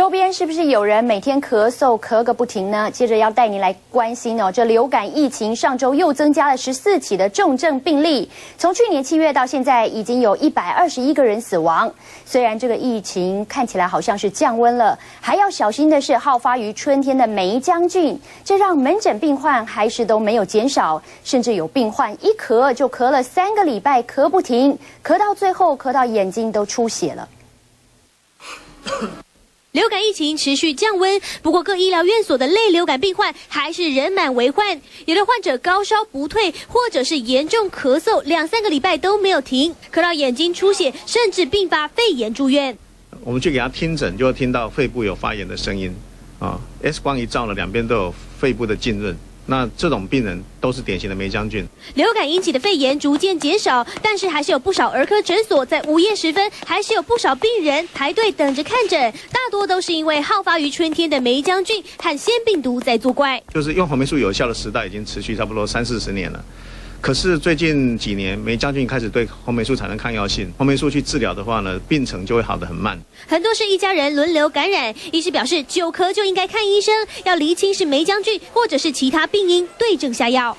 周边是不是有人每天咳嗽咳个不停呢？接着要带您来关心哦，这流感疫情上周又增加了14起的重症病例，从去年7月到现在，已经有121个人死亡。虽然这个疫情看起来好像是降温了，还要小心的是好发于春天的梅浆菌，这让门诊病患还是都没有减少，甚至有病患一咳就咳了3个礼拜，咳不停，咳到最后咳到眼睛都出血了。流感疫情持续降温，不过各医疗院所的类流感病患还是人满为患。有的患者高烧不退，或者是严重咳嗽2-3个礼拜都没有停，咳到眼睛出血，甚至并发肺炎住院。我们去给他听诊，就会听到肺部有发炎的声音，X 光一照呢，两边都有肺部的浸润。那这种病人都是典型的梅浆菌。流感引起的肺炎逐渐减少，但是还是有不少儿科诊所在午夜时分，还是有不少病人排队等着看诊，大多都是因为好发于春天的梅浆菌和腺病毒在作怪。就是用红霉素有效的时代已经持续差不多30-40年了。可是最近几年，梅浆菌开始对红霉素产生抗药性，红霉素去治疗的话呢，病程就会好得很慢。很多是一家人轮流感染，医师表示久咳就应该看医生，要厘清是梅浆菌或者是其他病因，对症下药。